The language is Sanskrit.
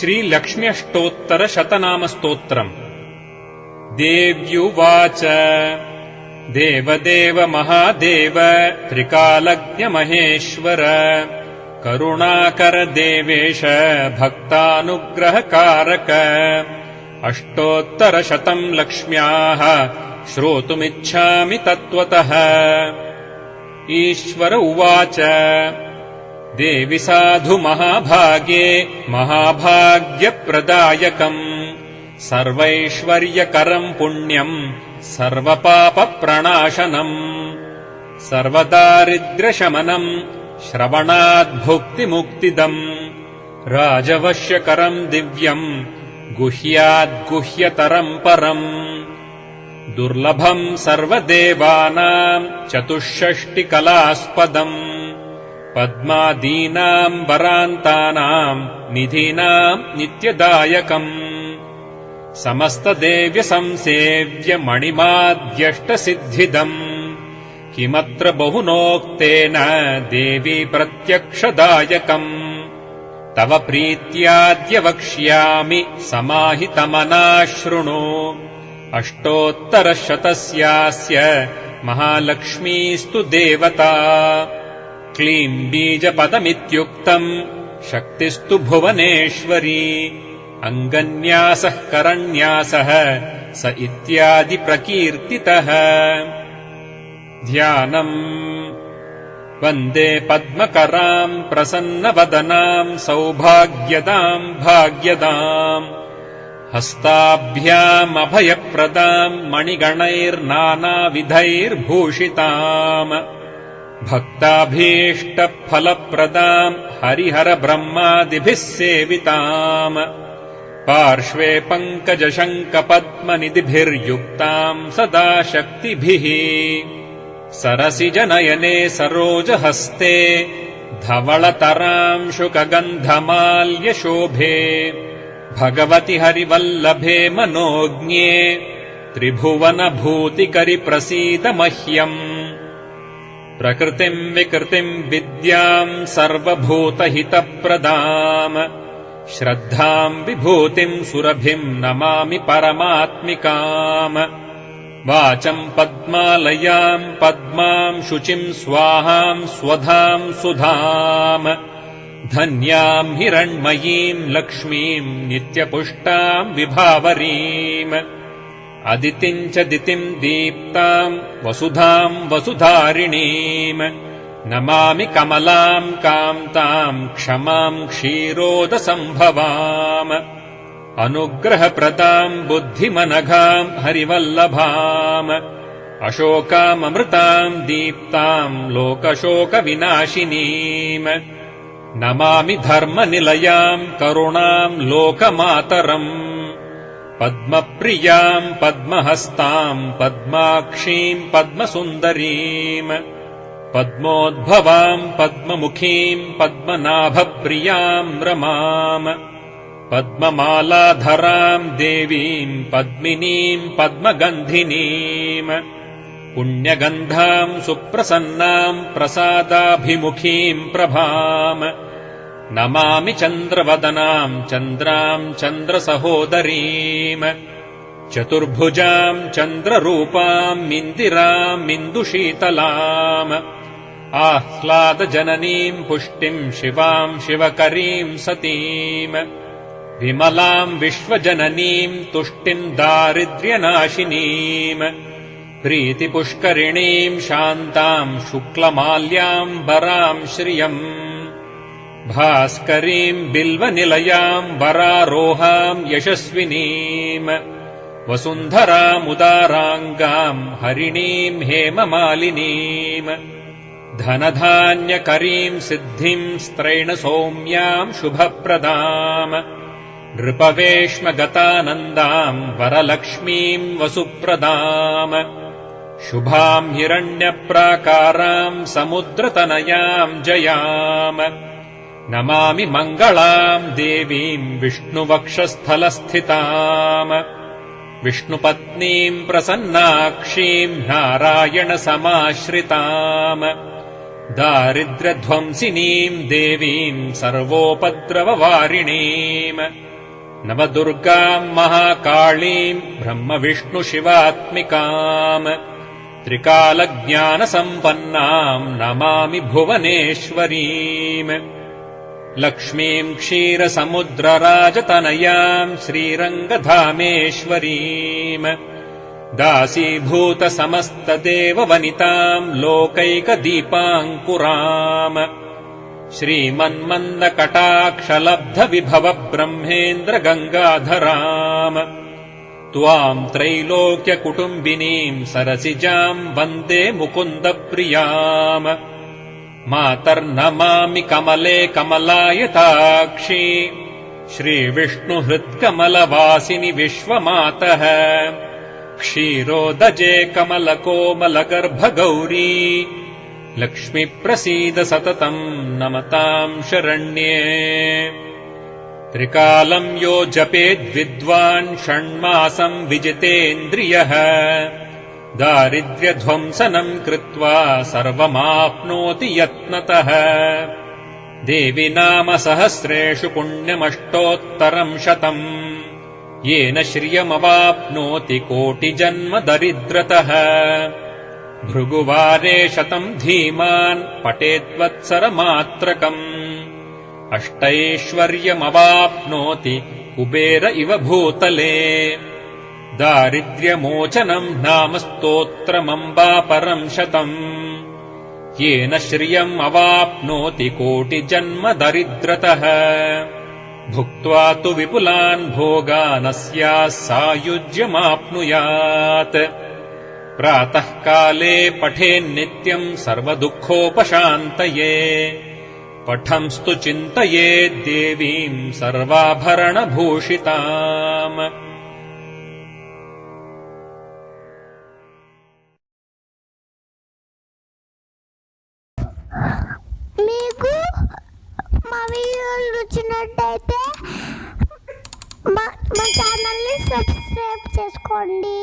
श्रीलक्ष्म्यष्टोत्तरशतनामस्तोत्रम्। देव्युवाच देवदेव महादेव त्रिकालज्ञमहेश्वर करुणाकर देवेश भक्तानुग्रहकारक अष्टोत्तरशतम् लक्ष्म्याः श्रोतुमिच्छामि तत्त्वतः। ईश्वर उवाच देवि साधु महाभागे महाभाग्यप्रदायकम् सर्वैश्वर्यकरम् पुण्यम् सर्वपापप्रणाशनम् सर्वदारिद्र्यशमनम् श्रवणाद्भुक्तिमुक्तिदम् राजवश्यकरम् दिव्यम् गुह्याद्गुह्यतरम् परम् दुर्लभम् सर्वदेवानाम् चतुष्षष्टिकलास्पदम् पद्मादीनाम् वरान्तानाम् निधीनाम् नित्यदायकम् समस्तदेव्यसंसेव्य मणिमाद्यष्टसिद्धिदम् किमत्र बहुनोक्तेन देवी प्रत्यक्षदायकम् तव प्रीत्याद्य वक्ष्यामि समाहितमना शृणु अष्टोत्तरशतस्यास्य महालक्ष्मीस्तु देवता क्लीम् बीजपदमित्युक्तम् शक्तिस्तु भुवनेश्वरी अङ्गन्यासः करन्यासः स इत्यादि प्रकीर्तितः। ध्यानम् वन्दे पद्मकराम् प्रसन्नवदनाम् सौभाग्यदाम् भाग्यदाम् हस्ताभ्याम् अभयप्रदाम् मणिगणैर्नानाविधैर्भूषिताम् भक्ताभीष्टफलप्रदाम् हरिहरब्रह्मादिभिः सेविताम् पार्श्वे पङ्कजशङ्खपद्मनिधिभिर्युक्ताम् सदा शक्तिभिः सरसिजनयने सरोजहस्ते धवलतराम् शुकगन्धमाल्यशोभे भगवति हरिवल्लभे मनोज्ञे त्रिभुवनभूतिकरि प्रसीद मह्यम् प्रकृतिम् विकृतिम् विद्याम् सर्वभूतहितप्रदाम् श्रद्धाम् विभूतिम् सुरभिम् नमामि परमात्मिकाम् वाचम् पद्मालयाम् पद्माम् शुचिम् स्वाहाम् स्वधाम् सुधाम् धन्याम् हिरण्मयीम् लक्ष्मीम् नित्यपुष्टाम् विभावरीम् अदितिम् च दितिम् दीप्ताम् वसुधाम् वसुधारिणीम् नमामि कमलाम् कान्ताम् क्षमाम् क्षीरोदसम्भवाम् अनुग्रहप्रदाम् बुद्धिमनघाम् हरिवल्लभाम् अशोकाममृताम् दीप्ताम् लोकशोकविनाशिनीम् नमामि धर्मनिलयाम् करुणाम् लोकमातरम् पद्मप्रियाम् पद्महस्ताम् पद्माक्षीम् पद्मसुन्दरीम् पद्मोद्भवाम् पद्ममुखीम् पद्मनाभप्रियाम् रमाम् पद्ममालाधराम् देवीम् पद्मिनीम् पद्मगन्धिनीम् पुण्यगन्धाम् सुप्रसन्नाम् प्रसादाभिमुखीम् प्रभाम् नमामि चन्द्रवदनाम् चन्द्राम् चन्द्रसहोदरीम् चतुर्भुजाम् चन्द्ररूपाम् इन्दिराम् इन्दुशीतलाम् आह्लादजननीम् पुष्टिम् शिवाम् शिवकरीम् सतीम् विमलाम् विश्वजननीम् तुष्टिम् दारिद्र्यनाशिनीम् प्रीतिपुष्करिणीम् शान्ताम् शुक्लमाल्याम् वराम् श्रियम् भास्करीम् बिल्वनिलयाम् वरारोहाम् यशस्विनीम् वसुन्धरामुदाराङ्गाम् हरिणीम् हेममालिनीम् धनधान्यकरीम् सिद्धिम् स्त्रैणसौम्याम् शुभप्रदाम् नृपवेश्मगतानन्दाम् वरलक्ष्मीम् वसुप्रदाम् शुभाम् हिरण्यप्राकाराम् समुद्रतनयाम् जयाम् नमामि मङ्गलाम् देवीम् विष्णुवक्षस्थलस्थिताम् विष्णुपत्नीम् प्रसन्नाक्षीम् नारायणसमाश्रिताम् दारिद्र्यध्वंसिनीम् देवीम् सर्वोपद्रववारिणीम् नवदुर्गाम् महाकाळीम् ब्रह्मविष्णुशिवात्मिकाम् त्रिकालज्ञानसम्पन्नाम् नमामि भुवनेश्वरीम् लक्ष्मीम् क्षीरसमुद्रराजतनयाम् श्रीरङ्गधामेश्वरीम् दासीभूतसमस्तदेववनिताम् लोकैकदीपाङ्कुराम् श्रीमन्मन्दकटाक्षलब्धविभवब्रह्मेन्द्रगङ्गाधराम् त्वाम् त्रैलोक्यकुटुम्बिनीम् सरसिजाम् वन्दे मुकुन्दप्रियाम् मातर्नमामि कमले कमलायताक्षी श्रीविष्णुहृत्कमलवासिनि विश्वमातः क्षीरोदजे कमलकोमलगर्भगौरी लक्ष्मीप्रसीद सततम् नमताम् शरण्ये त्रिकालम् यो जपेद्विद्वान् षण्मासम् विजितेन्द्रियः दारिद्र्यध्वंसनम् कृत्वा सर्वमाप्नोति यत्नतः देवि नाम सहस्रेषु पुण्यमष्टोत्तरम् 100 येन श्रियमवाप्नोति कोटिजन्म दरिद्रतः भृगुवारे 100 धीमान् पठेद्वत्सरमात्रकम् अष्टैश्वर्यमवाप्नोति कुबेर इव भूतले दारिद्र्यमोचनम् नाम स्तोत्रमम्बापरम् 100 येन श्रियम् अवाप्नोति कोटिजन्म दरिद्रतः भुक्त्वा तु विपुलान् भोगानस्याः सायुज्यमाप्नुयात् प्रातःकाले पठेन्नित्यम् सर्वदुःखोपशान्तये पठंस्तु चिन्तयेत् देवीम् सर्वाभरणभूषिताम् మీకు మా వీడియోలు నచ్చినట్టయితే మా ఛానల్ని సబ్స్క్రైబ్ చేసుకోండి.